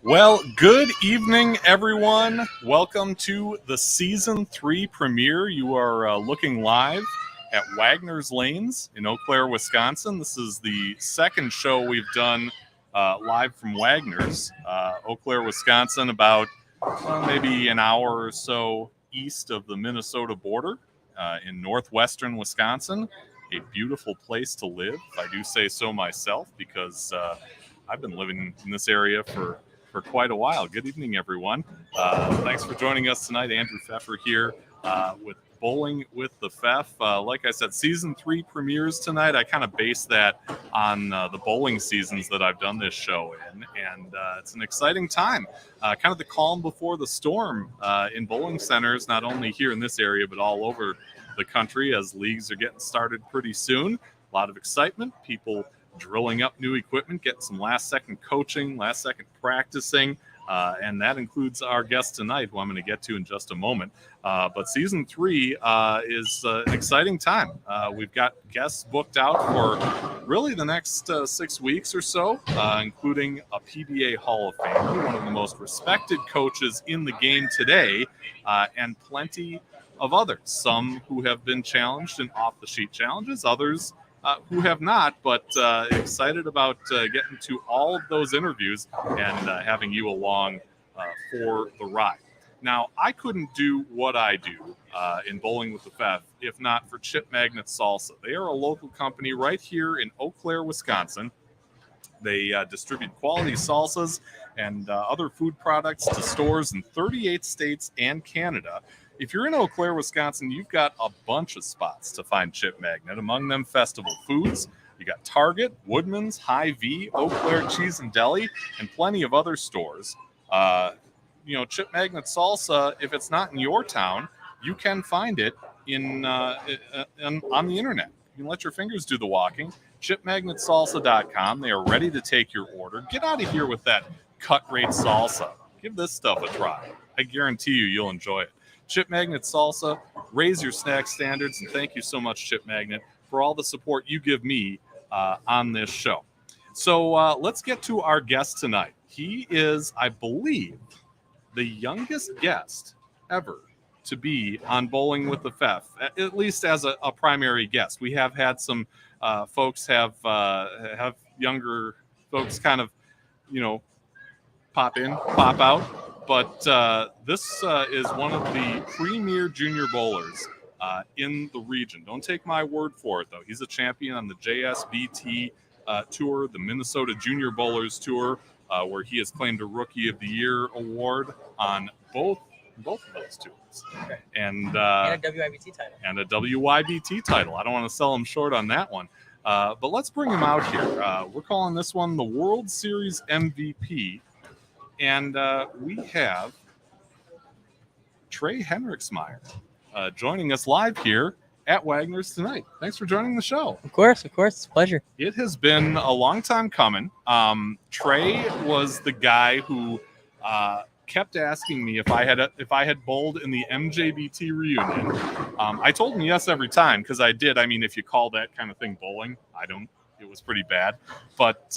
Well, good evening, everyone. Welcome to the Season 3 premiere. You are looking live at Wagner's Lanes in Eau Claire, Wisconsin. This is the second show we've done live from Wagner's. Eau Claire, Wisconsin, about maybe an hour or so east of the Minnesota border in northwestern Wisconsin. A beautiful place to live, if I do say so myself, because I've been living in this area for quite a while. Good evening, everyone. Thanks for joining us tonight. Andrew Pfeffer here with Bowling with the Pfeff. Like I said, Season 3 premieres tonight. I kind of base that on the bowling seasons that I've done this show in, and it's an exciting time. Kind of the calm before the storm in bowling centers, not only here in this area, but all over the country as leagues are getting started pretty soon. A lot of excitement, people drilling up new equipment, getting some last-second coaching, last-second practicing, and that includes our guest tonight, who I'm going to get to in just a moment. But Season 3 is an exciting time. We've got guests booked out for really the next 6 weeks or so, including a PBA Hall of Famer, one of the most respected coaches in the game today, and plenty of others, some who have been challenged in off-the-sheet challenges, others who have not, but excited about getting to all of those interviews and having you along for the ride. Now, I couldn't do what I do in Bowling with the Pfeff if not for Chip Magnet Salsa. They are a local company right here in Eau Claire, Wisconsin. They distribute quality salsas and other food products to stores in 38 states and Canada. If you're in Eau Claire, Wisconsin, you've got a bunch of spots to find Chip Magnet. Among them, Festival Foods. You got Target, Woodman's, Hy-Vee, Eau Claire Cheese and Deli, and plenty of other stores. Chip Magnet Salsa, if it's not in your town, you can find it on the internet. You can let your fingers do the walking. ChipMagnetSalsa.com. They are ready to take your order. Get out of here with that cut rate salsa. Give this stuff a try. I guarantee you'll enjoy it. Chip Magnet Salsa, raise your snack standards, and thank you so much, Chip Magnet, for all the support you give me on this show. So let's get to our guest tonight. He is, I believe, the youngest guest ever to be on Bowling with the Pfeff, at least as a primary guest. We have had some folks have younger folks kind of, pop in, pop out. But this is one of the premier junior bowlers in the region. Don't take my word for it, though. He's a champion on the JSBT Tour, the Minnesota Junior Bowlers Tour, where he has claimed a Rookie of the Year award on both of those tours. Okay. And a WYBT title. And a WYBT title. I don't want to sell him short on that one. But let's bring him out here. We're calling this one the World Series MVP. And we have Trae Henrichsmeyer joining us live here at Wagner's tonight. Thanks for joining the show. Of course. It's a pleasure. It has been a long time coming. Trae was the guy who kept asking me if I had bowled in the MJBT reunion. I told him yes every time, because I did. I mean, if you call that kind of thing bowling, I don't. It was pretty bad. But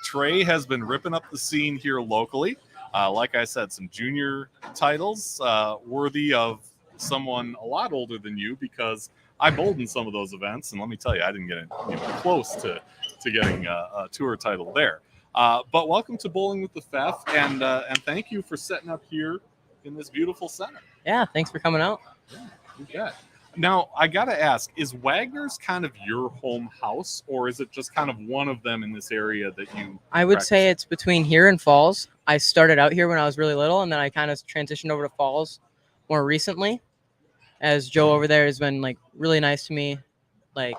Trae has been ripping up the scene here locally. Like I said, some junior titles worthy of someone a lot older than you, because I bowled in some of those events, and let me tell you, I didn't get even close to getting a tour title there. But welcome to Bowling with the Pfeff, and thank you for setting up here in this beautiful center. Yeah, thanks for coming out. Yeah, you bet. Now, I got to ask, is Wagner's kind of your home house, or is it just kind of one of them in this area that you I would practice say at? it's between here and Falls. I started out here when I was really little, and then I kind of transitioned over to Falls more recently, as Joe over there has been like really nice to me, like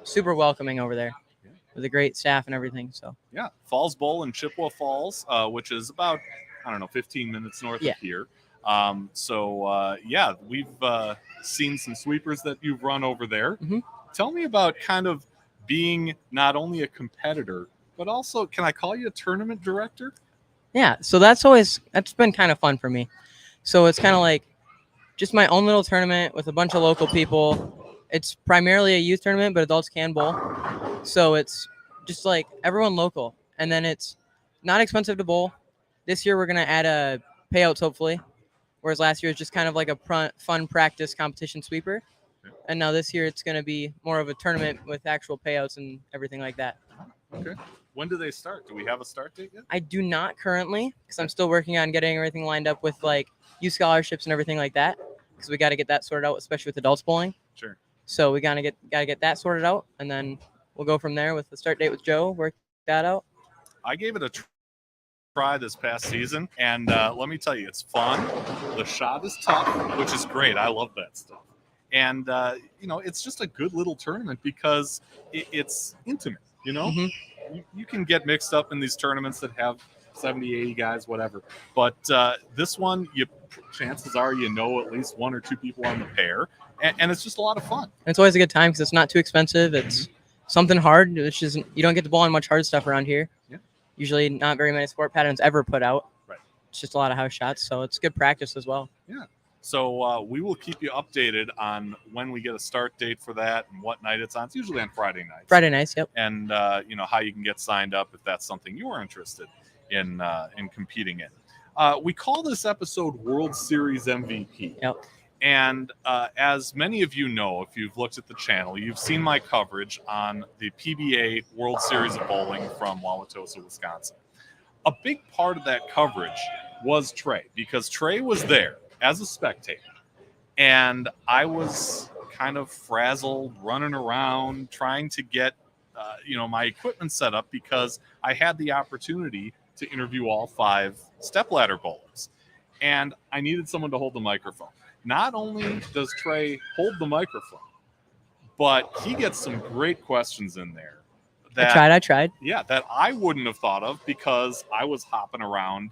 super welcoming over there Yeah. with a great staff and everything. So Yeah, Falls Bowl in Chippewa Falls, which is about, I don't know, 15 minutes north Yeah. of here. Yeah, we've seen some sweepers that you've run over there. Mhm. Tell me about kind of being not only a competitor, but also, can I call you a tournament director? yeah, so that's been kind of fun for me. So it's kind of like just my own little tournament with a bunch of local people. It's primarily a youth tournament, but adults can bowl. So it's just like everyone local. And then it's not expensive to bowl. This year we're going to add payouts, hopefully. Whereas last year was just kind of like a fun practice competition sweeper. And now this year it's going to be more of a tournament with actual payouts and everything like that. Okay. When do they start? Do we have a start date yet? I do not currently, because I'm still working on getting everything lined up with like youth scholarships and everything like that. Because we got to get that sorted out, especially with adults bowling. Sure. So we gotta get that sorted out, and then we'll go from there with the start date with Joe. Work that out. I gave it a try this past season, and let me tell you, it's fun. The shot is tough, which is great. I love that stuff. And it's just a good little tournament because it's intimate. Mhm. You can get mixed up in these tournaments that have 70, 80 guys, whatever. But this one, chances are at least one or two people on the pair, and it's just a lot of fun. And it's always a good time because it's not too expensive. It's something hard, which is you don't get to bowl on much hard stuff around here. Yeah. Usually, not very many sport patterns ever put out. Right. It's just a lot of house shots, so it's good practice as well. Yeah. So we will keep you updated on when we get a start date for that and what night it's on. It's usually on Friday nights. Friday nights, yep. And how you can get signed up if that's something you are interested in competing in. We call this episode World Series MVP. Yep. And as many of you know, if you've looked at the channel, you've seen my coverage on the PBA World Series of Bowling from Wauwatosa, Wisconsin. A big part of that coverage was Trae, because Trae was there as a spectator. And I was kind of frazzled, running around, trying to get my equipment set up because I had the opportunity to interview all 5 stepladder bowlers. And I needed someone to hold the microphone. Not only does Trae hold the microphone, but he gets some great questions in there. I tried. Yeah, that I wouldn't have thought of because I was hopping around,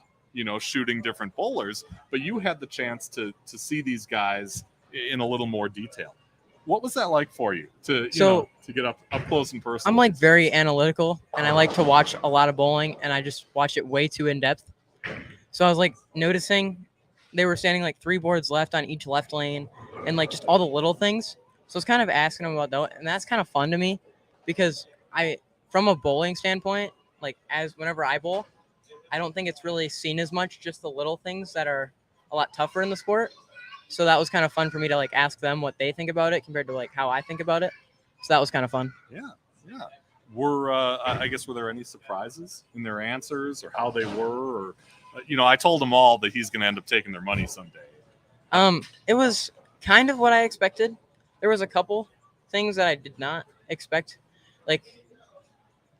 shooting different bowlers. But you had the chance to see these guys in a little more detail. What was that like for you to get up close and personal? I'm like very analytical, and I like to watch a lot of bowling, and I just watch it way too in depth. So I was like noticing they were standing like 3 boards left on each left lane, and like just all the little things. So I was kind of asking them about that, and that's kind of fun to me because from a bowling standpoint, like whenever I bowl, I don't think it's really seen as much, just the little things that are a lot tougher in the sport. So that was kind of fun for me to like ask them what they think about it compared to like how I think about it. So that was kind of fun. Yeah. Were there any surprises in their answers or how they were? Or I told them all that he's going to end up taking their money someday. It was kind of what I expected. There was a couple things that I did not expect. Like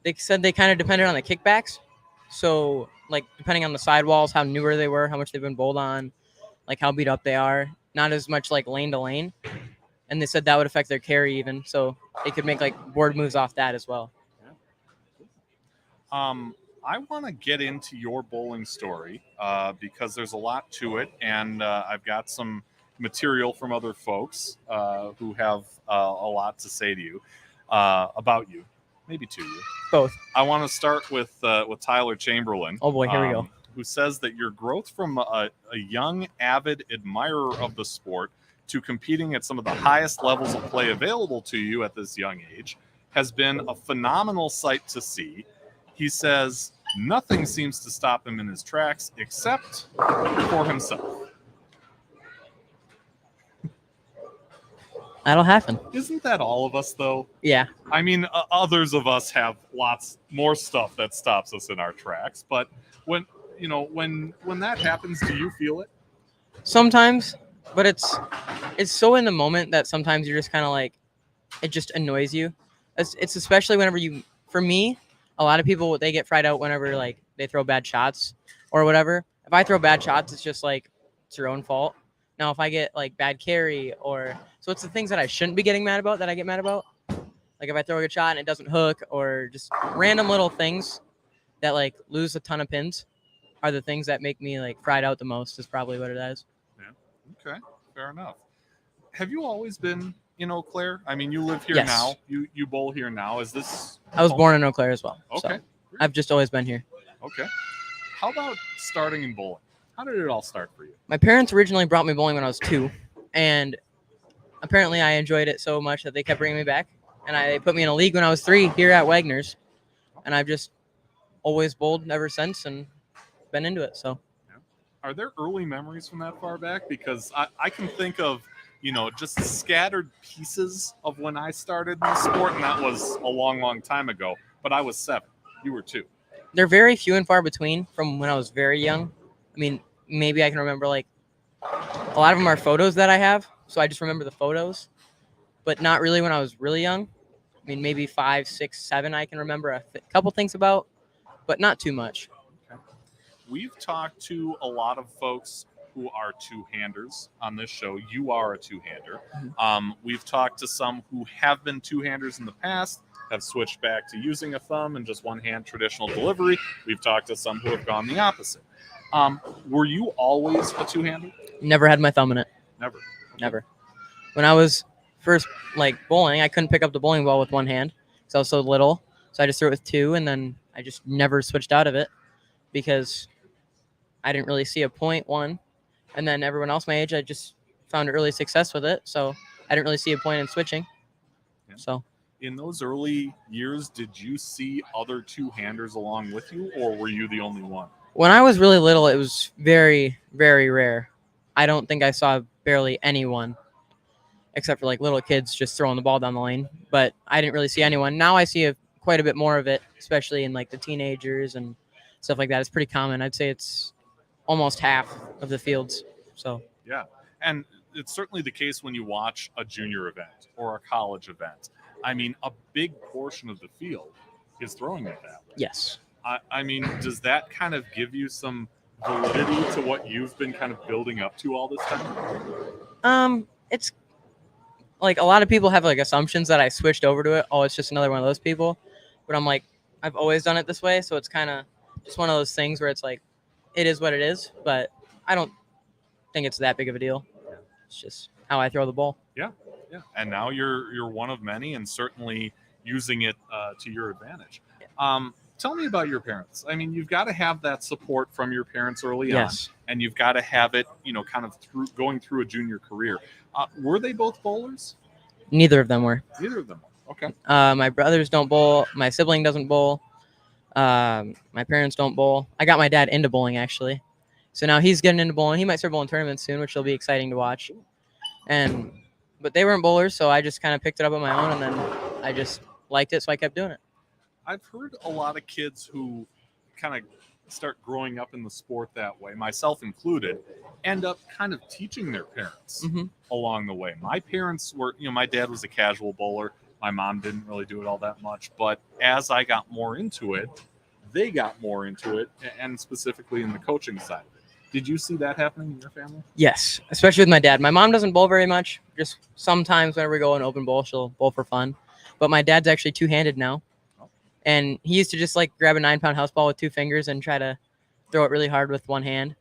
they said they kind of depended on the kickbacks. So like depending on the sidewalls, how newer they were, how much they've been bowled on, like how beat up they are, not as much like lane to lane. And they said that would affect their carry even. So they could make like board moves off that as well. I want to get into your bowling story because there's a lot to it. And I've got some material from other folks who have a lot to say to you about you, maybe to you. Both. I want to start with Tyler Chamberlain. Oh boy, here we go. Who says that your growth from a young, avid admirer of the sport to competing at some of the highest levels of play available to you at this young age has been a phenomenal sight to see. He says nothing seems to stop him in his tracks except for himself. That'll happen. Isn't that all of us, though? Yeah. I mean, others of us have lots more stuff that stops us in our tracks. But when that happens, do you feel it? Sometimes, but it's so in the moment that sometimes you're just kind of like, it just annoys you. It's especially whenever for me, a lot of people, they get fried out whenever like they throw bad shots or whatever. If I throw bad shots, it's just like, it's your own fault. Now, if I get like bad carry so it's the things that I shouldn't be getting mad about that I get mad about. Like if I throw a good shot and it doesn't hook, or just random little things that like lose a ton of pins are the things that make me like fried out the most, is probably what it is. Yeah. Okay. Fair enough. Have you always been in Eau Claire? I mean, you live here Yes. now. You bowl here now. Is this? I was born in Eau Claire as well. Okay. So I've just always been here. Okay. How about starting in bowling? How did it all start for you? My parents originally brought me bowling when I was 2, and apparently I enjoyed it so much that they kept bringing me back. And they put me in a league when I was 3 here at Wagner's, and I've just always bowled ever since and been into it. So, are there early memories from that far back? Because I can think of, just scattered pieces of when I started in the sport, and that was a long, long time ago. But I was 7. You were 2. They're very few and far between from when I was very young. I mean, maybe I can remember like a lot of them are photos that I have, so I just remember the photos, but not really when I was really young. I mean, maybe 5, 6, 7 I can remember a couple things about, but not too much. Okay. We've talked to a lot of folks who are two-handers on this show. You are a two-hander. Mm-hmm. We've talked to some who have been two-handers in the past, have switched back to using a thumb and just one-hand traditional delivery. We've talked to some who have gone the opposite. Were you always a two-hander? Never had my thumb in it. Never. Okay. Never. When I was first bowling, I couldn't pick up the bowling ball with one hand because I was so little. So I just threw it with 2, and then I just never switched out of it because I didn't really see a point, one. And then everyone else my age, I just found early success with it. So I didn't really see a point in switching. Yeah. So in those early years, did you see other two-handers along with you, or were you the only one? When I was really little, it was very, very rare. I don't think I saw barely anyone except for like little kids just throwing the ball down the lane. But I didn't really see anyone. Now I see quite a bit more of it, especially in like the teenagers and stuff like that. It's pretty common. I'd say it's almost half of the fields. So yeah, and it's certainly the case when you watch a junior event or a college event. I mean, a big portion of the field is throwing it that way. Yes. I mean, does that kind of give you some validity to what you've been kind of building up to all this time? It's like a lot of people have like assumptions that I switched over to it. Oh, it's just another one of those people. But I'm like, I've always done it this way. So it's kind of just one of those things where it's like, it is what it is. But I don't think it's that big of a deal. It's just how I throw the ball. Yeah. Yeah. And now you're one of many, and certainly using it to your advantage. Tell me about your parents. I mean, you've got to have that support from your parents early on, and you've got to have it, kind of going through a junior career. Were they both bowlers? Neither of them were. Neither of them. Okay. My brothers don't bowl. My sibling doesn't bowl. My parents don't bowl. I got my dad into bowling, actually. So now he's getting into bowling. He might start bowling tournaments soon, which will be exciting to watch. But they weren't bowlers, so I just kind of picked it up on my own, and then I just liked it, so I kept doing it. I've heard a lot of kids who kind of start growing up in the sport that way, myself included, end up kind of teaching their parents along the way. My parents were, my dad was a casual bowler. My mom didn't really do it all that much. But as I got more into it, they got more into it, and specifically in the coaching side of it. Did you see that happening in your family? Yes, especially with my dad. My mom doesn't bowl very much. Just sometimes whenever we go in open bowl, she'll bowl for fun. But my dad's actually two-handed now. And he used to just like grab a 9-pound house ball with 2 fingers and try to throw it really hard with one hand.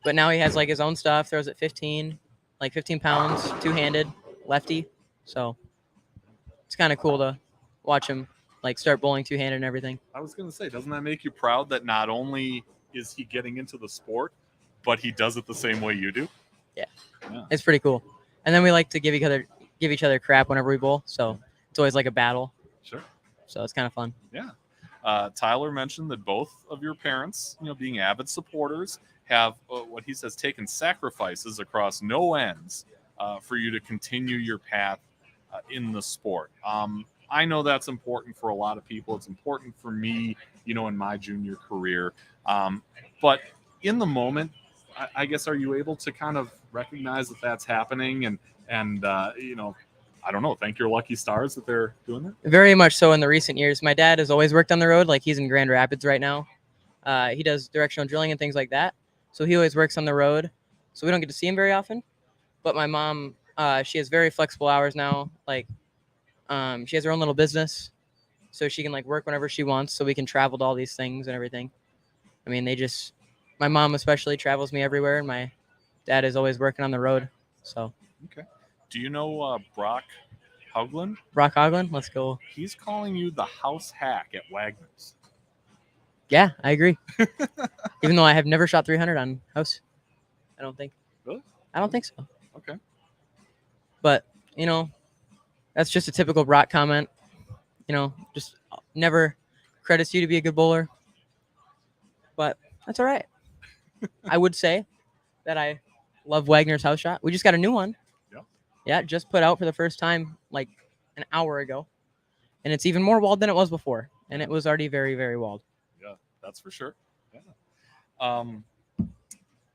But now he has like his own stuff, throws it 15 pounds, two-handed, lefty. So it's kind of cool to watch him like start bowling two-handed and everything. I was going to say, doesn't that make you proud that not only is he getting into the sport, but he does it the same way you do? Yeah. It's pretty cool. And then we like to give each other crap whenever we bowl. So it's always like a battle. Sure. So it's kind of fun. Yeah. Tyler mentioned that both of your parents, being avid supporters, have what he says taken sacrifices across no ends for you to continue your path in the sport. I know that's important for a lot of people. It's important for me, in my junior career. But in the moment, I guess, are you able to kind of recognize that that's happening and And I don't know. Thank your lucky stars that they're doing that. Very much so in the recent years. My dad has always worked on the road. Like he's in Grand Rapids right now. He does directional drilling and things like that. So he always works on the road. So we don't get to see him very often. But my mom, she has very flexible hours now. Like she has her own little business. So she can like work whenever she wants. So we can travel to all these things and everything. I mean, my mom especially travels me everywhere. And my dad is always working on the road. So. Okay. Do you know Brock Hoagland? Brock Hoagland? Let's go. He's calling you the house hack at Wagner's. Yeah, I agree. Even though I have never shot 300 on house. I don't think. Really? I don't think so. Okay. But, that's just a typical Brock comment. Just never credits you to be a good bowler. But that's all right. I would say that I love Wagner's house shot. We just got a new one. Yeah. Yeah, just put out for the first time like an hour ago. And it's even more walled than it was before. And it was already very, very walled. Yeah, that's for sure. Yeah.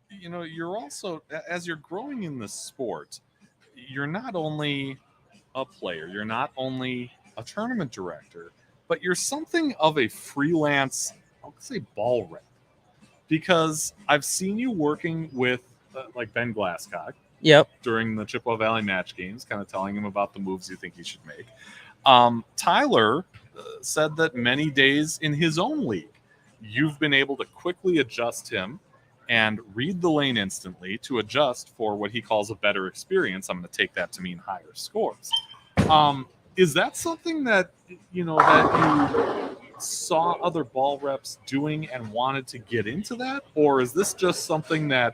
You're also, as you're growing in the sport, you're not only a player, you're not only a tournament director, but you're something of a freelance, I'll say ball rep. Because I've seen you working with like Ben Glasscock. Yep. During the Chippewa Valley match games, kind of telling him about the moves you think he should make. Tyler said that many days in his own league, you've been able to quickly adjust him and read the lane instantly to adjust for what he calls a better experience. I'm going to take that to mean higher scores. Is that something that you saw other ball reps doing and wanted to get into that? Or is this just something that,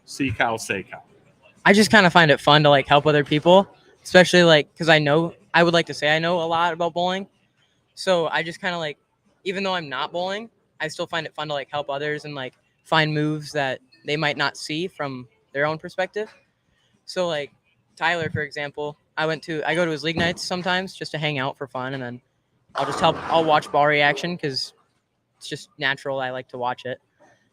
see cow, say cow? I just kind of find it fun to like help other people, especially like because I would like to say I know a lot about bowling. So I just kind of like, even though I'm not bowling, I still find it fun to like help others and like find moves that they might not see from their own perspective. So like Tyler, for example, I go to his league nights sometimes just to hang out for fun. And then I'll watch ball reaction because it's just natural. I like to watch it.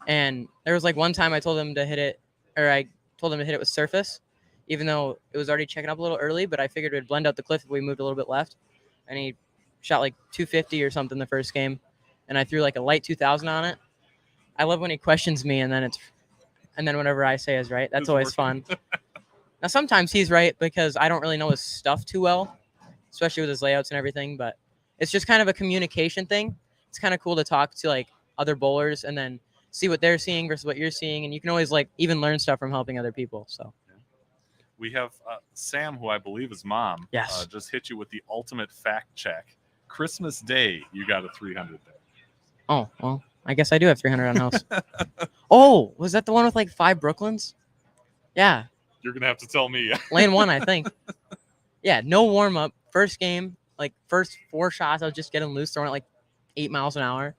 And there was like one time I told him to hit it with surface, even though it was already checking up a little early, but I figured it would blend out the cliff if we moved a little bit left. And he shot like 250 or something the first game. And I threw like a light 2000 on it. I love when he questions me and then whenever I say is right. That's always fun. Now, sometimes he's right because I don't really know his stuff too well, especially with his layouts and everything, but it's just kind of a communication thing. It's kind of cool to talk to like other bowlers and then see what they're seeing versus what you're seeing. And you can always like even learn stuff from helping other people. So we have Sam, who I believe is mom, yes. Just hit you with the ultimate fact check. Christmas Day, you got a 300 there. Oh, well, I guess I do have 300 on house. Oh, was that the one with like 5 Brooklyns? Yeah. You're going to have to tell me. Lane 1, I think. Yeah, no warm-up. First game, like first 4 shots, I was just getting loose, throwing it like 8 miles an hour.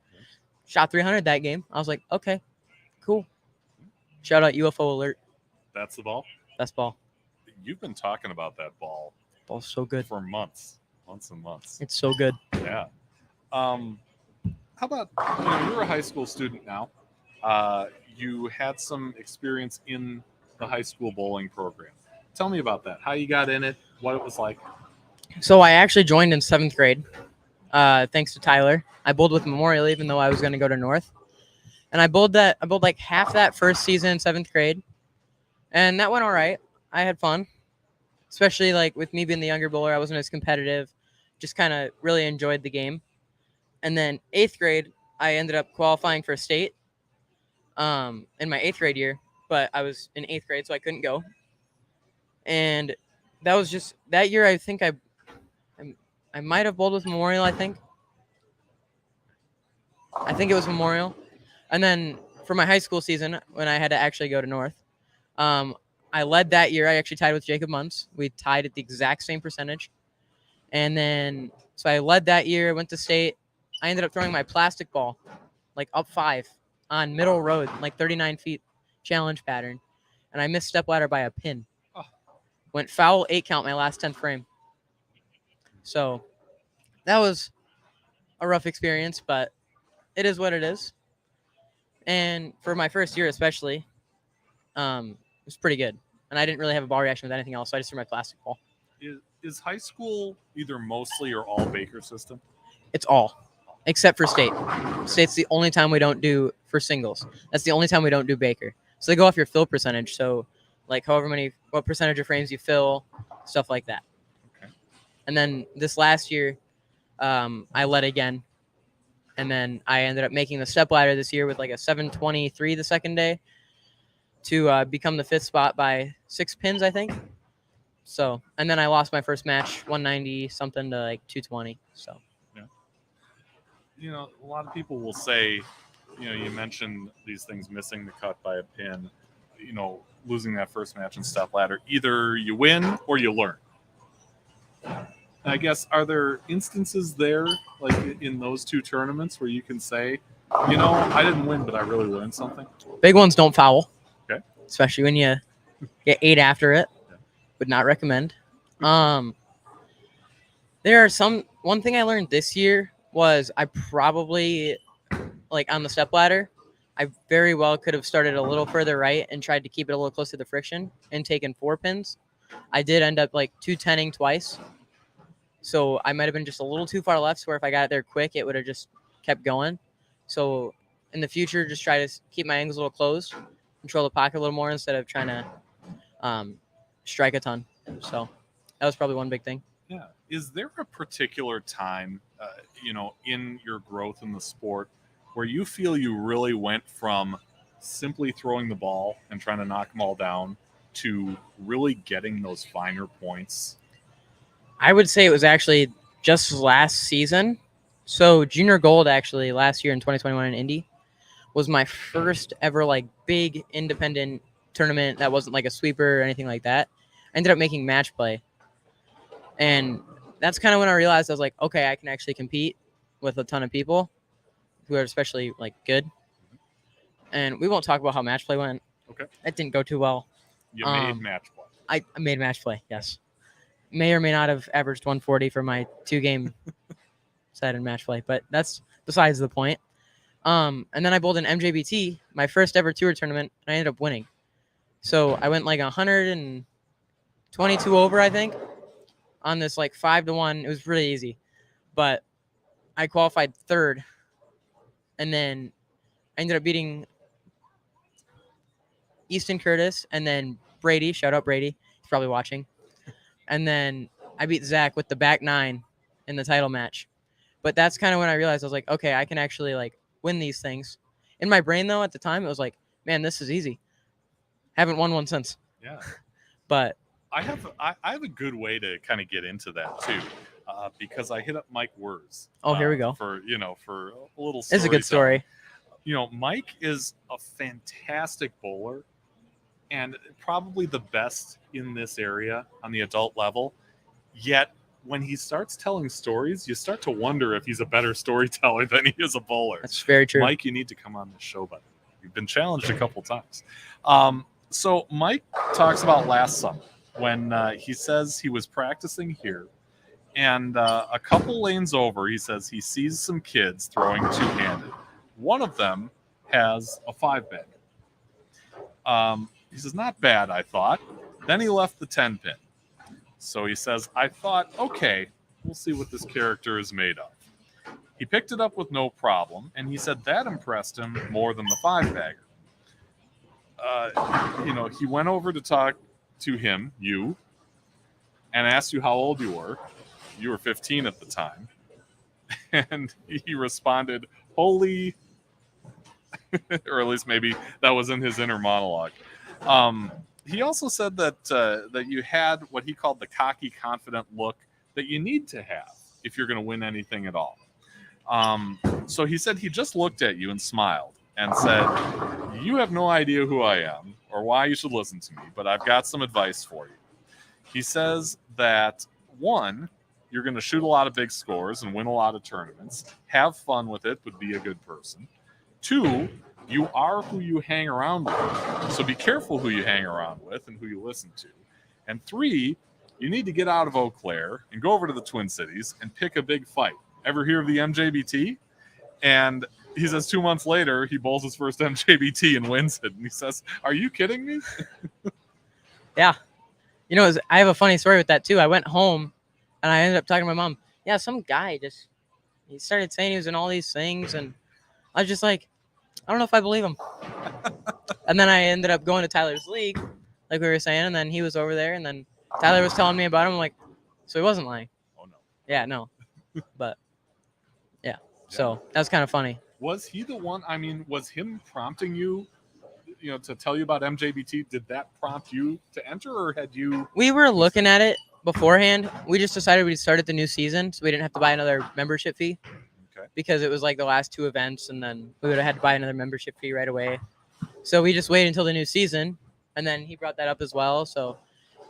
Shot 300 that game. I was like, okay, cool. Shout out UFO alert. That's the ball? Best ball. You've been talking about that ball. Ball's so good. For months and months. It's so good. Yeah. How about, you're a high school student now. You had some experience in the high school bowling program. Tell me about that. How you got in it, what it was like. So I actually joined in 7th grade, thanks to Tyler. I bowled with Memorial, even though I was going to go to North. And I bowled like half that first season in 7th grade. And that went all right. I had fun, especially like with me being the younger bowler. I wasn't as competitive, just kind of really enjoyed the game. And then 8th grade, I ended up qualifying for state in my 8th grade year, but I was in 8th grade, so I couldn't go. And that was just that year. I think I might have bowled with Memorial. I think it was Memorial. And then for my high school season, when I had to actually go to North, I led that year. I actually tied with Jakob Butturff. We tied at the exact same percentage. And then so I led that year. Went to state. I ended up throwing my plastic ball, like up 5 on middle road, like 39 feet challenge pattern. And I missed step ladder by a pin. Oh. Went foul 8 count my last 10th frame. So that was a rough experience, but it is what it is. And for my first year especially, it was pretty good. and I didn't really have a ball reaction with anything else, so I just threw my plastic ball. Is high school either mostly or all Baker system? It's all, except for state. State's the only time we don't do for singles. That's the only time we don't do Baker. So they go off your fill percentage. So, like, what percentage of frames you fill, stuff like that. Okay. And then this last year, I led again. And then I ended up making the step ladder this year with like a 723 the second day to become the 5th spot by 6 pins, I think. So, and then I lost my first match, 190 something to like 220. So, yeah. A lot of people will say, you mentioned these things, missing the cut by a pin, losing that first match in step ladder. Either you win or you learn. I guess, are there instances there, like in those two tournaments, where you can say, I didn't win, but I really learned something? Big ones don't foul. Okay. Especially when you get 8 after it. Yeah. Would not recommend. There are one thing I learned this year was I probably, like on the step ladder, I very well could have started a little further right and tried to keep it a little close to the friction and taken 4 pins. I did end up like 210ing twice. So I might have been just a little too far left, where if I got it there quick, it would have just kept going. So in the future, just try to keep my angles a little closed, control the pocket a little more instead of trying to strike a ton. So that was probably one big thing. Yeah. Is there a particular time, in your growth in the sport where you feel you really went from simply throwing the ball and trying to knock them all down to really getting those finer points? I would say it was actually just last season. So junior gold actually last year in 2021 in Indy was my first ever like big independent tournament that wasn't like a sweeper or anything like that. I ended up making match play. And that's kind of when I realized I was like, okay, I can actually compete with a ton of people who are especially like good. And we won't talk about how match play went. Okay. It didn't go too well. You made match play. I made match play, yes. May or may not have averaged 140 for my 2-game set in match play, but that's besides the point. And then I bowled an MJBT, my first ever tour tournament, and I ended up winning. So I went like 122 over, I think, on this like 5-1. It was really easy, but I qualified 3rd, and then I ended up beating Easton Curtis and then Brady. Shout out Brady. He's probably watching. And then I beat Zach with the back 9 in the title match. But that's kind of when I realized I was like, okay, I can actually like win these things. In my brain though, at the time, it was like, man, this is easy. Haven't won one since. Yeah. But I have a good way to kind of get into that too, because I hit up Mike Wurs. Oh, here we go. For a little. It's a good story. Mike is a fantastic bowler, and probably the best in this area on the adult level. Yet when he starts telling stories, you start to wonder if he's a better storyteller than he is a bowler. That's very true. Mike, you need to come on the show, buddy. You've been challenged a couple times. So Mike talks about last summer when he says he was practicing here, and a couple lanes over, he says he sees some kids throwing 2-handed. One of them has a 5-bagger. He says, not bad, I thought. Then he left the 10-pin. So he says, I thought, okay, we'll see what this character is made of. He picked it up with no problem, and he said that impressed him more than the 5-bagger. He went over to talk to him, you, and asked you how old you were. You were 15 at the time. And he responded, holy, or at least maybe that was in his inner monologue. He also said that you had what he called the cocky, confident look that you need to have if you're going to win anything at all. So he said he just looked at you and smiled and said, you have no idea who I am or why you should listen to me, but I've got some advice for you. He says that, 1, you're going to shoot a lot of big scores and win a lot of tournaments. Have fun with it, but be a good person. 2, you are who you hang around with, so be careful who you hang around with and who you listen to. And 3, you need to get out of Eau Claire and go over to the Twin Cities and pick a big fight. Ever hear of the MJBT? And he says 2 months later, he bowls his first MJBT and wins it. And he says, are you kidding me? Yeah. You know, I have a funny story with that too. I went home and I ended up talking to my mom. Yeah, some guy he started saying he was in all these things, and I was just like, I don't know if I believe him. And then I ended up going to Tyler's league, like we were saying, and then he was over there, and then Tyler was telling me about him. I'm like, so he wasn't lying. Oh no. Yeah, no. But yeah. So that was kind of funny. Was he the one? I mean, was him prompting you, to tell you about MJBT? Did that prompt you to enter, or had you? We were looking at it beforehand. We just decided we'd start at the new season, so we didn't have to buy another membership fee. Okay. Because it was like the last 2 events, and then we would have had to buy another membership fee right away. So we just waited until the new season, and then he brought that up as well. So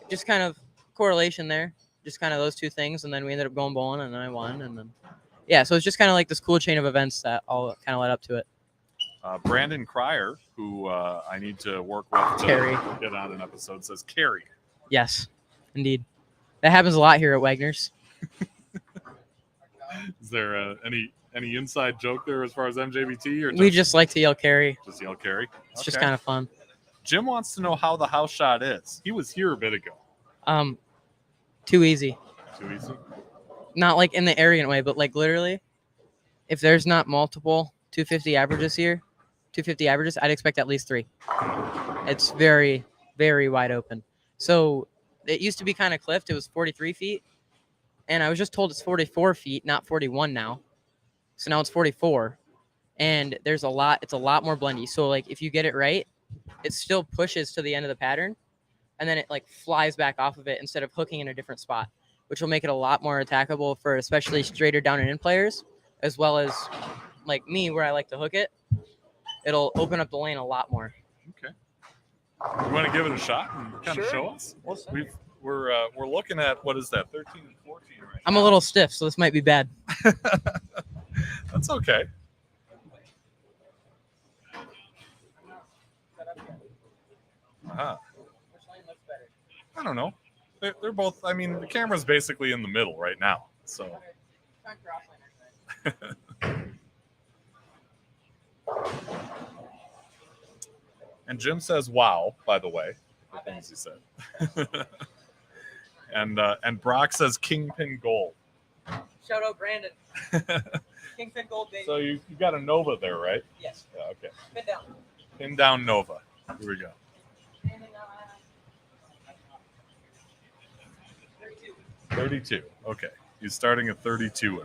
just kind of correlation there, just kind of those 2 things, and then we ended up going bowling, and then I won, and then so it's just kind of like this cool chain of events that all kind of led up to it. Brandon Cryer, who I need to work with to Carrie. Get on an episode, says Carrie. Yes, indeed. That happens a lot here at Wagner's. Is there any inside joke there as far as MJBT? Or We just like to yell Carrie. Just yell Carrie? It's just kind of fun. Jim wants to know how the house shot is. He was here a bit ago. Too easy. Too easy? Not like in the arrogant way, but like literally, if there's not multiple 250 averages here, 250 averages, I'd expect at least 3. It's very, very wide open. So it used to be kind of cliffed. It was 43 feet. And I was just told it's 44 feet, not 41 now. So now it's 44. And it's a lot more blendy. So like if you get it right, it still pushes to the end of the pattern. And then it like flies back off of it instead of hooking in a different spot, which will make it a lot more attackable for especially straighter down and in players, as well as like me where I like to hook it. It'll open up the lane a lot more. Okay. You want to give it a shot and kind of show us? We're looking at, what is that, 13 and 14 right now. I'm a little stiff, so this might be bad. That's okay. Uh-huh. Which lane looks better? I don't know. They're both, I mean, the camera's basically in the middle right now. So. And Jim says, wow, by the way. The things he said. And Brock says Kingpin Gold. Shout out Brandon. Kingpin Gold, baby. So you got a Nova there, right? Yes. Yeah, okay. Pin down. Pin down Nova. Here we go. 32. Okay. He's starting at 32.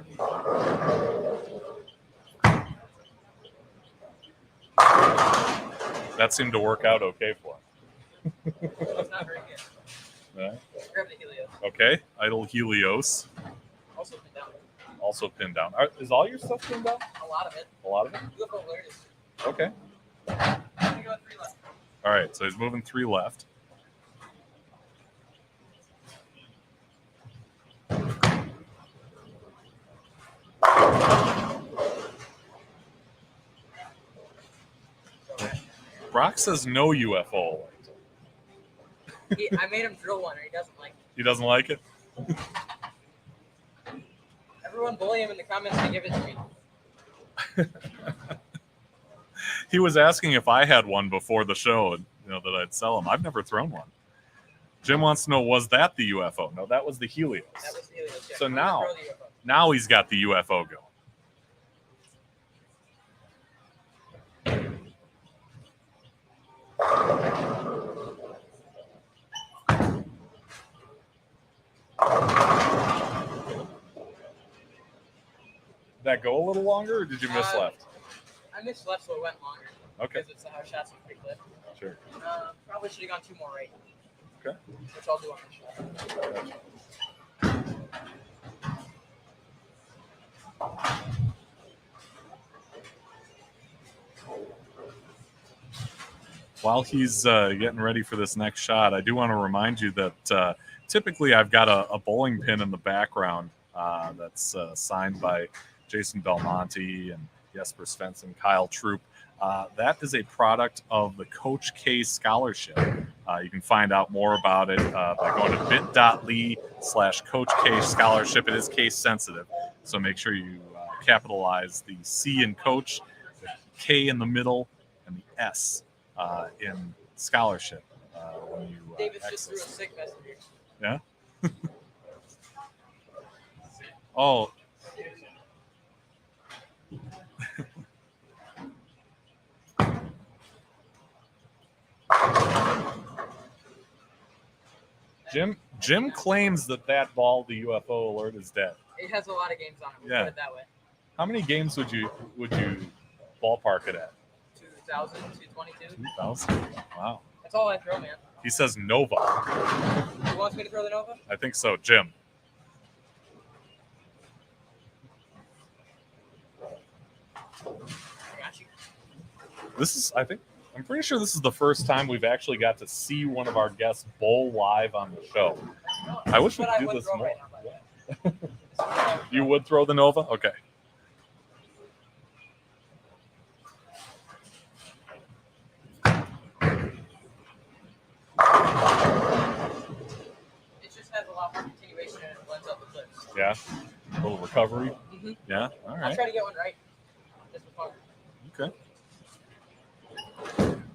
That seemed to work out okay for him. It's not very good. Yeah. Grab the Helios. Okay. Idle Helios. Also pinned down. Also pinned down. Is all your stuff pinned down? A lot of it. A lot of it? UFO alerted. Okay. I'm gonna go 3 left. All right. So he's moving 3 left. Brock says no UFO. I made him drill one, and he doesn't like it. He doesn't like it? Everyone bully him in the comments to give it to me. He was asking if I had one before the show, that I'd sell him. I've never thrown one. Jim wants to know, was that the UFO? No, that was the Helios. That was the Helios. Yeah. So now he's got the UFO going. Did that go a little longer, or did you miss left? I missed left, so it went longer. Okay. Because it's the house shots with pre-clip. Sure. Probably should have gone 2 more right. Okay. Which I'll do on the shot. While he's getting ready for this next shot, I do want to remind you that typically I've got a bowling pin in the background that's signed by Jason Belmonte and Jesper Svensson, Kyle Troop. That is a product of the Coach K Scholarship. You can find out more about it by going to bit.ly/Coach K Scholarship. It is case sensitive, so make sure you capitalize the C in Coach, the K in the middle, and the S in Scholarship when you David's just threw a access. sick messenger. Yeah. Oh. Jim claims that ball, the UFO alert, is dead. It has a lot of games on it. We'll Yeah. put it that way. How many games would you ballpark it at? 2,000, 222. 2,000. Wow. That's all I throw, man. He says Nova. You want me to throw the Nova? I think so, Jim. I got you. I'm pretty sure this is the first time we've actually got to see one of our guests bowl live on the show. I wish we could do this more. Right now, You would throw the Nova? Okay. it just has a lot more continuation and it blends up the clips. Yeah. A little recovery. Mm-hmm. Yeah. All I'll right. try to get one right. Just for fun. Okay.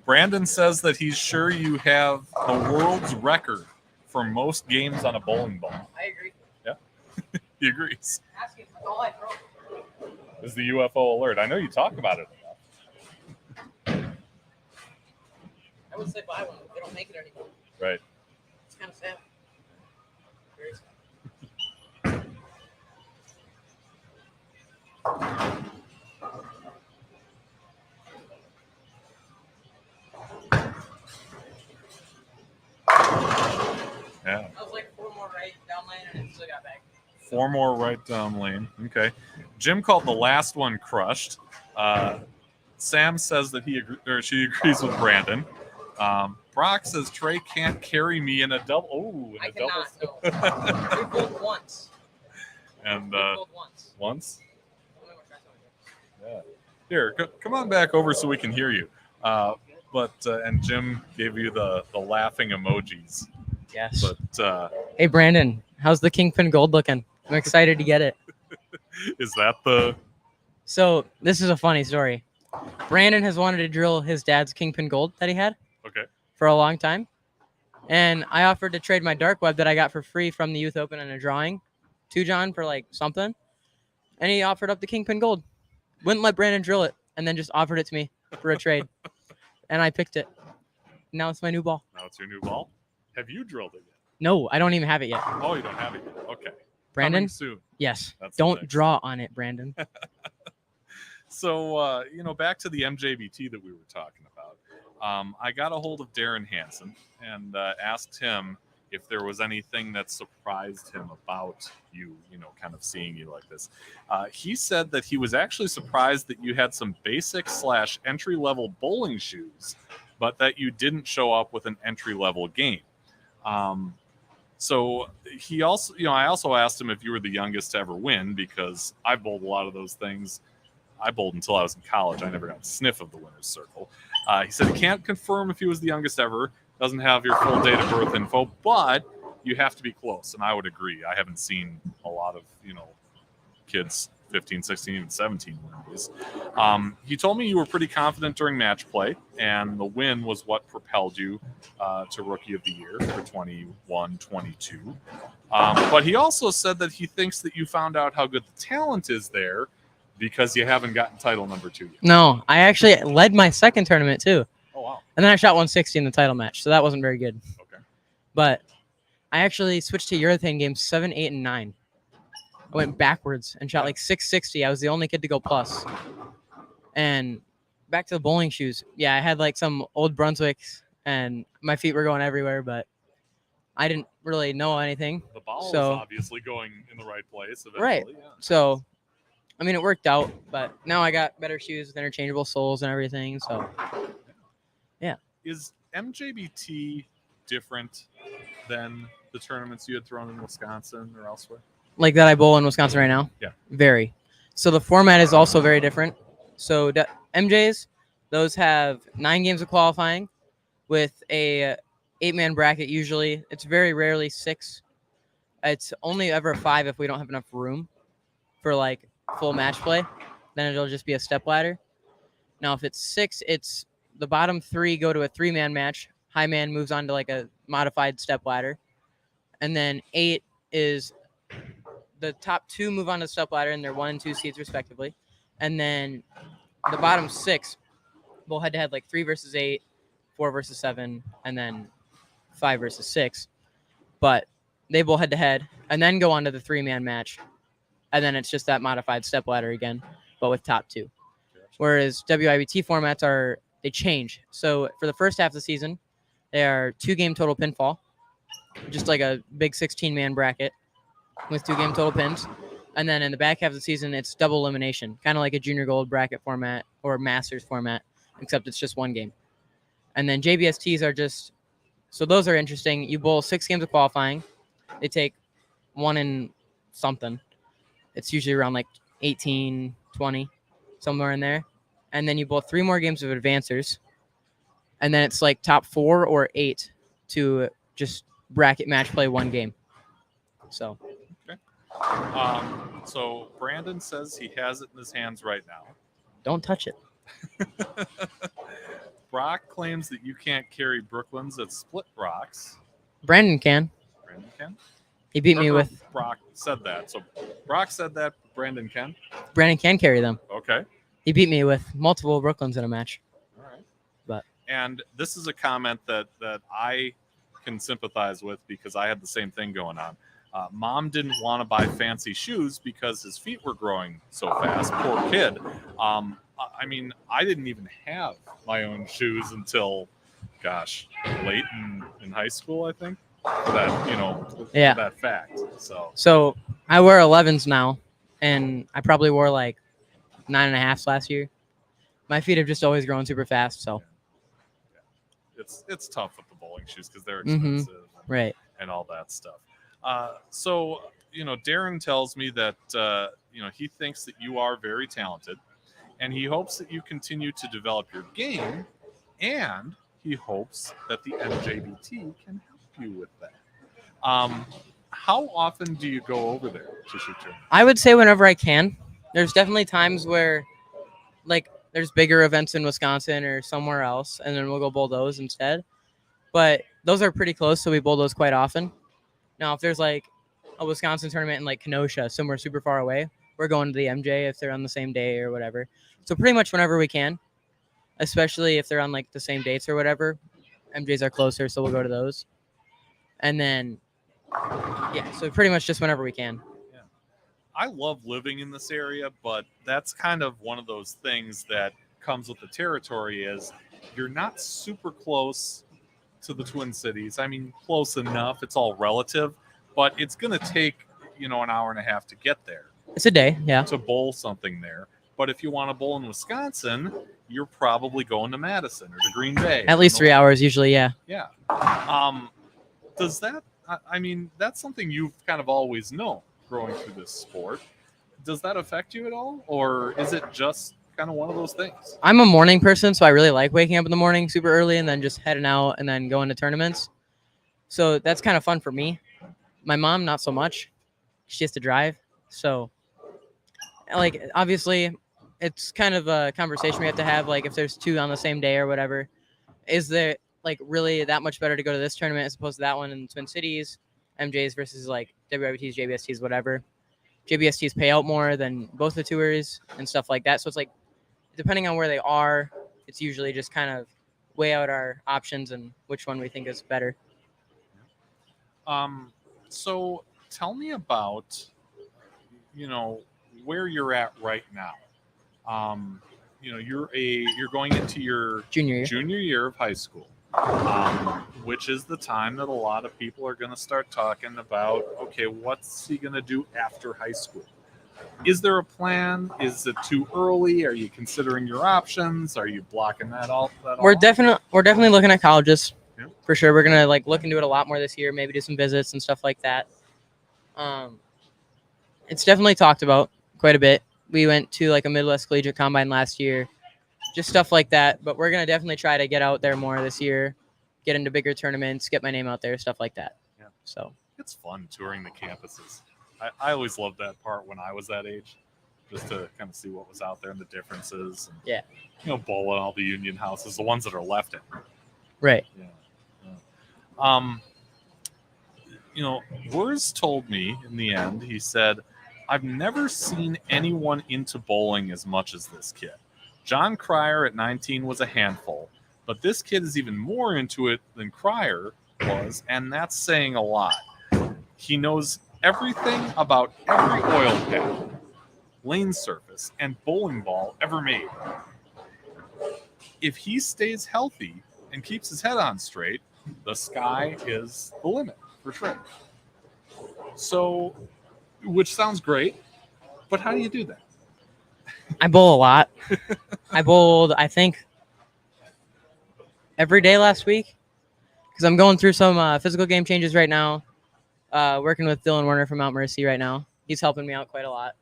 Brandon says that he's sure you have the world's record for most games on a bowling ball. I agree. He agrees. Asking, that's all I throw. Is the UFO alert? I know you talk about it enough. I would say buy one, but they don't make it anymore. Right. It's kind of sad. Very sad. Yeah. I was like 4 more right down lane and it still got back. 4 more right down lane. Okay. Jim called the last one crushed. Sam says that she agrees with Brandon. Brock says Trae can't carry me in a double. Oh, in I a double. cannot. No. We pulled once. And We pulled once. once. I'm gonna try something. Yeah. Here, come on back over so we can hear you. And Jim gave you the laughing emojis. Yes. But Hey, Brandon, how's the Kingpin Gold looking? I'm excited to get it. is that the? So this is a funny story. Brandon has wanted to drill his dad's Kingpin Gold that he had Okay. for a long time. And I offered to trade my dark web that I got for free from the Youth Open in a drawing to John for like something. And he offered up the Kingpin Gold. Wouldn't let Brandon drill it and then just offered it to me for a trade. And I picked it. Now it's my new ball. Now it's your new ball. Have you drilled it yet? No, I don't even have it yet. Oh, you don't have it yet. Okay. Brandon? Coming soon. Yes. That's the Don't next draw on it, Brandon. So, back to the MJBT that we were talking about. I got a hold of Darren Hansen and asked him if there was anything that surprised him about you, kind of seeing you like this. He said that he was actually surprised that you had some basic / entry-level bowling shoes, but that you didn't show up with an entry-level game. So he also, I also asked him if you were the youngest to ever win, because I bowled a lot of those things. I bowled until I was in college. I never got a sniff of the winner's circle. He said he can't confirm if he was the youngest ever, doesn't have your full date of birth info, but you have to be close. And I would agree. I haven't seen a lot of, kids 15, 16, even 17 win these. He told me you were pretty confident during match play, and the win was what propelled you to Rookie of the Year for 21-22. But he also said that he thinks that you found out how good the talent is there because you haven't gotten title number 2 yet. No, I actually led my second tournament too. Oh, wow. And then I shot 160 in the title match, so that wasn't very good. Okay. But I actually switched to urethane games 7, 8, and 9. I went backwards and shot like 660. I was the only kid to go plus. And back to the bowling shoes. Yeah, I had like some old Brunswicks, and my feet were going everywhere, but I didn't really know anything. The ball is So- obviously going in the right place eventually. Right. Yeah. So, I mean, it worked out, but now I got better shoes with interchangeable soles and everything. So, Is MJBT different than the tournaments you had thrown in Wisconsin or elsewhere? like that I bowl in Wisconsin right now? Yeah. Very. So the format is also very different. So MJs, those have 9 games of qualifying with a 8-man bracket usually. It's very rarely 6. It's only ever 5 if we don't have enough room for like full match play. Then it'll just be a step ladder. Now if it's 6, it's the bottom 3 go to a 3-man match high man moves on to like a modified step ladder. And then 8 is the top 2 move on to the step ladder, and they're 1 and 2 seeds respectively. And then the bottom 6 bowl head to head, like 3 versus 8, 4 versus 7, and then 5 versus 6. But they bowl head to head and then go on to the 3-man match. And then it's just that modified step ladder again, but with top 2. Whereas WIBT formats they change. So for the first half of the season, they are 2-game total pinfall, just like a big 16-man bracket with 2-game total pins. And then in the back half of the season, it's double elimination, kind of like a junior gold bracket format or masters format, except it's just 1 game. And then JBSTs are just, so those are interesting. You bowl 6 games of qualifying. They take 1 in something. It's usually around like 18, 20, somewhere in there. And then you bowl 3 more games of advancers. And then it's like top 4 or 8 to just bracket match play 1 game. So. Okay. So Brandon says he has it in his hands right now. Don't touch it. Brock claims that you can't carry Brooklyn's at split rocks. Brandon can. Brandon can? He beat me with. Brock said that. So Brock said that. Brandon can? Brandon can carry them. Okay. He beat me with multiple Brooklyns in a match. All right. But. And this is a comment that I can sympathize with because I had the same thing going on. Mom didn't want to buy fancy shoes because his feet were growing so fast. Poor kid. I mean, I didn't even have my own shoes until, late in high school, I think. That fact. So I wear 11s now, and I probably wore like 9.5s last year. My feet have just always grown super fast. So it's tough with the bowling shoes because they're expensive, right, and all that stuff. So Darren tells me that he thinks that you are very talented, and he hopes that you continue to develop your game, and he hopes that the NJBT can help you with that. How often do you go over there to shoot tournaments? I would say whenever I can. There's definitely times where, like, there's bigger events in Wisconsin or somewhere else, and then we'll go bowl those instead. But those are pretty close, so we bowl those quite often. Now, if there's like a Wisconsin tournament in like Kenosha, somewhere super far away, we're going to the MJ if they're on the same day or whatever. So pretty much whenever we can, especially if they're on like the same dates or whatever. MJs are closer, so we'll go to those. And then, so pretty much just whenever we can. Yeah. I love living in this area, but that's kind of one of those things that comes with the territory is you're not super close to the Twin Cities. I mean, close enough. It's all relative, but it's going to take, an hour and a half to get there. It's a day, yeah. To bowl something there. But if you want to bowl in Wisconsin, you're probably going to Madison or to Green Bay. At least 3 hours usually, yeah. Yeah. Does that, that's something you've kind of always known growing through this sport. Does that affect you at all? Or is it just kind of one of those things? I'm a morning person, so I really like waking up in the morning super early and then just heading out and then going to tournaments. So that's kind of fun for me. My mom, not so much. She has to drive. So, like, obviously, it's kind of a conversation we have to have, like, if there's 2 on the same day or whatever. Is there, like, really that much better to go to this tournament as opposed to that one in the Twin Cities? MJs versus, like, WIBTs, JBSTs, whatever. JBSTs pay out more than both the tours and stuff like that. So it's, like, depending on where they are, it's usually just kind of weigh out our options and which one we think is better. So tell me about, where you're at right now. You're going into your junior year of high school, which is the time that a lot of people are going to start talking about, okay, what's he going to do after high school? Is there a plan? Is it too early? Are you considering your options? Are you blocking that all? We're definitely looking at colleges. Yeah. For sure. We're going to look into it a lot more this year, maybe do some visits and stuff like that. It's definitely talked about quite a bit. We went to a Midwest Collegiate Combine last year, just stuff like that. But we're going to definitely try to get out there more this year, get into bigger tournaments, get my name out there, stuff like that. Yeah. So it's fun touring the campuses. I always loved that part when I was that age, just to kind of see what was out there and the differences. And, yeah. Bowl in all the union houses, the ones that are left in. Right. Yeah. Wurs told me in the end, he said, I've never seen anyone into bowling as much as this kid. John Cryer at 19 was a handful, but this kid is even more into it than Cryer was, and that's saying a lot. He knows everything about every oil pad, lane surface, and bowling ball ever made. If he stays healthy and keeps his head on straight, the sky is the limit for sure. So, which sounds great, but how do you do that? I bowl a lot. I bowled, I think, every day last week because I'm going through some physical game changes right now. Working with Dylan Werner from Mount Mercy right now. He's helping me out quite a lot.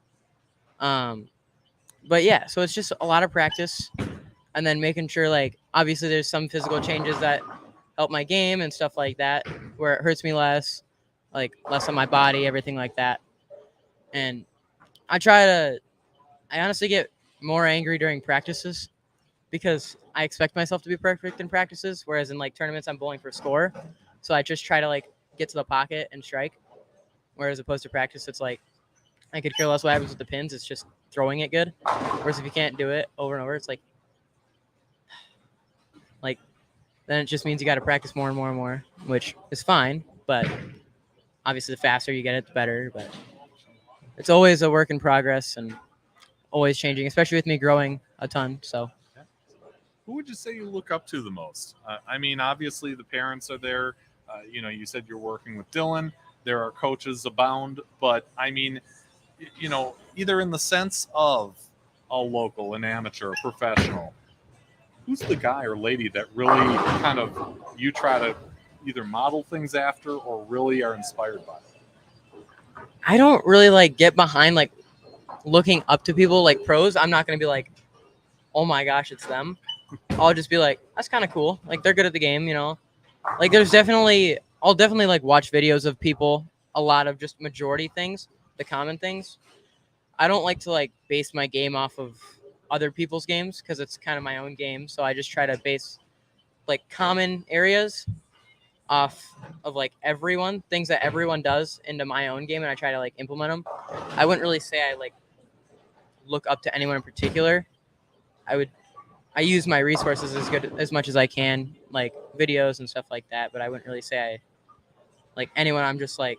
But yeah, so it's just a lot of practice and then making sure, like, obviously there's some physical changes that help my game and stuff like that where it hurts me less, like less on my body, everything like that. And I honestly get more angry during practices because I expect myself to be perfect in practices, whereas in like tournaments I'm bowling for score. So I just try to like get to the pocket and strike. Whereas opposed to practice, it's like I could care less what happens with the pins. It's just throwing it good. Whereas if you can't do it over and over, it's like then it just means you got to practice more and more and more, which is fine. But obviously, the faster you get it, the better. But it's always a work in progress and always changing, especially with me growing a ton. So, who would you say you look up to the most? I mean, obviously the parents are there. You said you're working with Dylan. There are coaches abound, but I mean, either in the sense of a local, an amateur, a professional, who's the guy or lady that really kind of you try to either model things after or really are inspired by? I don't really like get behind like looking up to people like pros. I'm not going to be like, oh my gosh, it's them. I'll just be like, that's kind of cool. Like they're good at the game, Like I'll definitely like watch videos of people, a lot of just majority things, the common things. I don't like to like base my game off of other people's games because it's kind of my own game. So I just try to base like common areas off of like things that everyone does into my own game, and I try to like implement them. I wouldn't really say I like look up to anyone in particular. I use my resources as much as I can, like videos and stuff like that, but I wouldn't really say I like anyone. I'm just like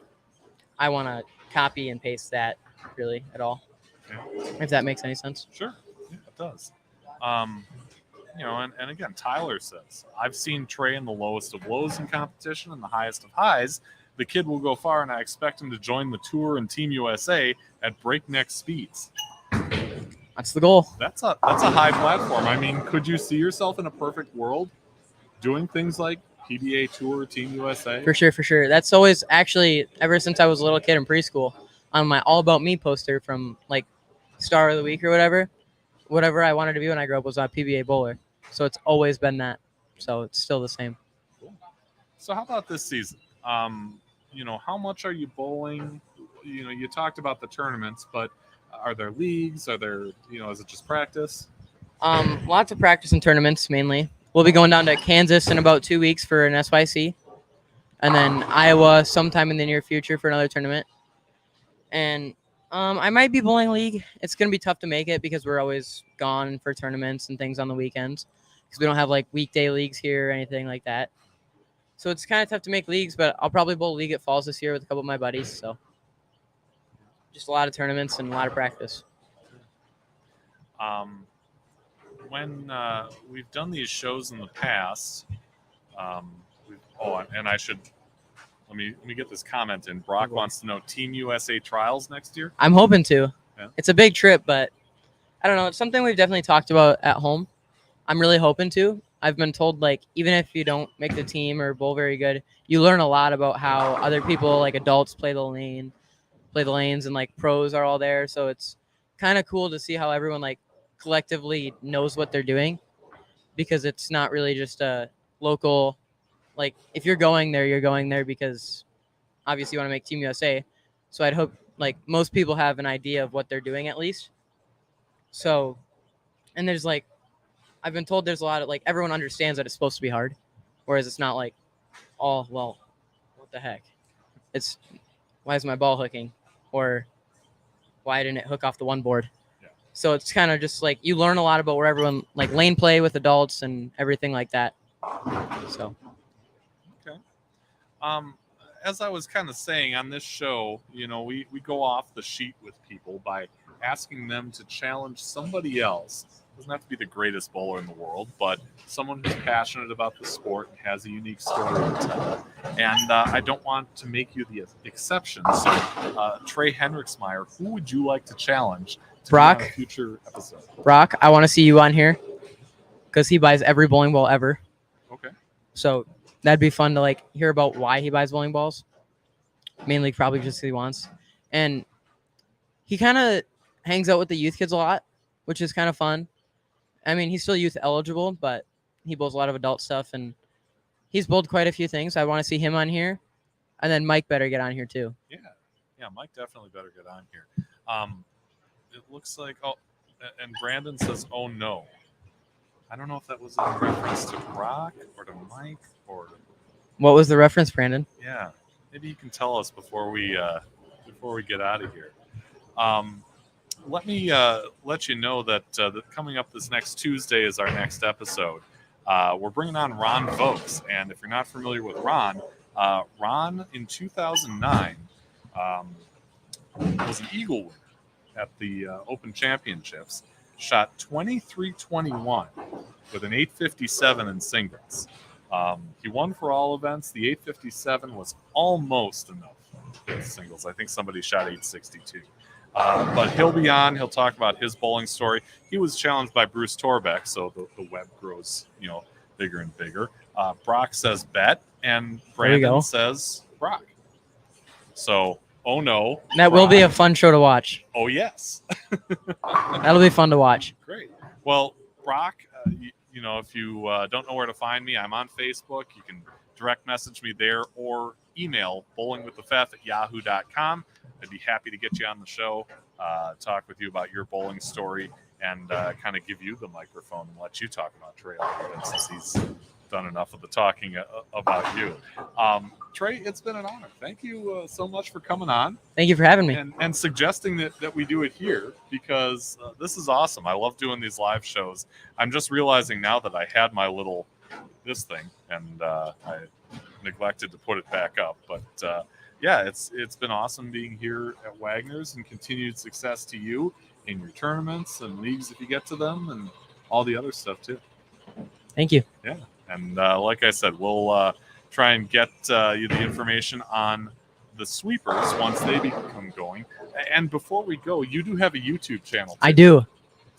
I want to copy and paste that really at all. Okay. If that makes any sense. Sure. Yeah, it does. And again, Tyler says, I've seen Trae in the lowest of lows in competition and the highest of highs. The kid will go far, and I expect him to join the tour and Team USA at breakneck speeds. That's the goal. That's a high platform. I mean, could you see yourself in a perfect world doing things like PBA Tour, Team USA? For sure. That's always actually ever since I was a little kid in preschool on my All About Me poster from like Star of the Week or whatever I wanted to be when I grew up was a PBA bowler. So it's always been that. So it's still the same. Cool. So how about this season? How much are you bowling? You talked about the tournaments, but are there leagues? Are there, is it just practice? Lots of practice and tournaments mainly. We'll be going down to Kansas in about 2 weeks for an SYC, and then Iowa sometime in the near future for another tournament. And I might be bowling league. It's going to be tough to make it because we're always gone for tournaments and things on the weekends because we don't have like weekday leagues here or anything like that. So it's kind of tough to make leagues, but I'll probably bowl league at Falls this year with a couple of my buddies. So just a lot of tournaments and a lot of practice. When we've done these shows in the past, and I should let me get this comment in. Brock wants to know Team USA trials next year. I'm hoping to. Yeah. It's a big trip, but I don't know. It's something we've definitely talked about at home. I'm really hoping to. I've been told like even if you don't make the team or bowl very good, you learn a lot about how other people like adults play the lanes, and like pros are all there. So it's kind of cool to see how everyone like collectively knows what they're doing, because it's not really just a local, like if you're going there because obviously you want to make Team USA. So I'd hope like most people have an idea of what they're doing at least. So, and there's like, I've been told there's a lot of like, everyone understands that it's supposed to be hard, whereas it's not like well, what the heck? It's why is my ball hooking? Or why didn't it hook off the one board? Yeah. So it's kind of just like you learn a lot about where everyone, like lane play with adults and everything like that. So Okay. As I was kind of saying on this show, we go off the sheet with people by asking them to challenge somebody else. Doesn't have to be the greatest bowler in the world, but someone who's passionate about the sport and has a unique story to tell. And I don't want to make you the exception. So, Trae Henrichsmeyer, who would you like to challenge to Brock. be on a future episode? Brock, I want to see you on here because he buys every bowling ball ever. Okay. So that'd be fun to like hear about why he buys bowling balls. Mainly probably just 'cause he wants. And he kind of hangs out with the youth kids a lot, which is kind of fun. I mean, he's still youth eligible, but he bowls a lot of adult stuff, and he's bowled quite a few things. I want to see him on here, and then Mike better get on here too. Yeah, Mike definitely better get on here. It looks like, and Brandon says, "Oh no." I don't know if that was in reference to Brock or to Mike or. What was the reference, Brandon? Yeah, maybe you can tell us before we get out of here. Let me let you know that coming up this next Tuesday is our next episode. We're bringing on Ron Vokes, and if you're not familiar with Ron in 2009 was an Eagle winner at the Open Championships. Shot 23-21 with an 857 in singles. He won for all events. The 857 was almost enough for singles. I think somebody shot 862. But he'll be on. He'll talk about his bowling story. He was challenged by Bruce Torbeck, so the web grows, bigger and bigger. Brock says bet, and Brandon says Brock. So, oh no. That will be a fun show to watch. Oh, yes. That'll be fun to watch. Great. Well, Brock, if you don't know where to find me, I'm on Facebook. You can direct message me there or email bowlingwiththefef@yahoo.com. I'd be happy to get you on the show, talk with you about your bowling story, and kind of give you the microphone and let you talk about Trae a little bit since he's done enough of the talking about you. Trae, it's been an honor. Thank you so much for coming on. Thank you for having me. And suggesting that we do it here because this is awesome. I love doing these live shows. I'm just realizing now that I had my this thing and I neglected to put it back up. But yeah, it's been awesome being here at Wagner's, and continued success to you in your tournaments and leagues if you get to them, and all the other stuff too. Thank you. Yeah. And like I said, we'll try and get you the information on the sweepers once they become going. And before we go, you do have a YouTube channel too. I do.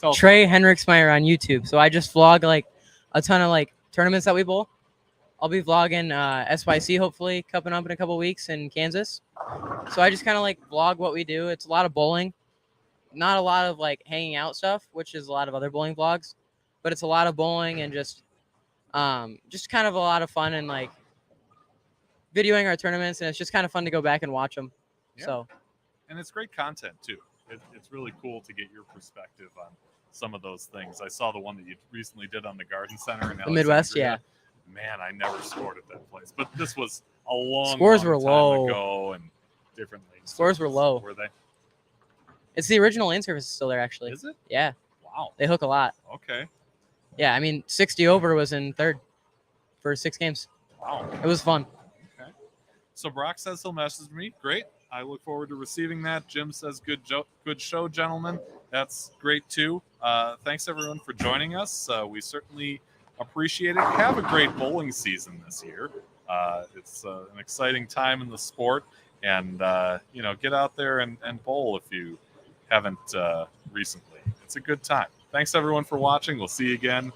Trae Henrichsmeyer on YouTube. So I just vlog like a ton of like tournaments that we bowl. I'll be vlogging SYC hopefully coming up in a couple weeks in Kansas. So I just kind of like vlog what we do. It's a lot of bowling, not a lot of like hanging out stuff, which is a lot of other bowling vlogs, but it's a lot of bowling and just kind of a lot of fun and like videoing our tournaments, and it's just kind of fun to go back and watch them. Yeah. So, and it's great content too. It's really cool to get your perspective on some of those things. I saw the one that you recently did on the Garden Center in the Midwest. Yeah. Man, I never scored at that place, but this was a long scores long were time low ago, and different lanes. Scores were low. Were they? It's the original lane surface is still there actually. Is it? Yeah. Wow. They hook a lot. Okay. Yeah, I mean 60 over was in third for 6 games. Wow. It was fun. Okay. So Brock says he'll message me. Great. I look forward to receiving that. Jim says good show, gentlemen. That's great too. Thanks everyone for joining us. We certainly appreciate it. Have a great bowling season this year. It's an exciting time in the sport, and get out there and bowl if you haven't recently. It's a good time. Thanks everyone for watching. We'll see you again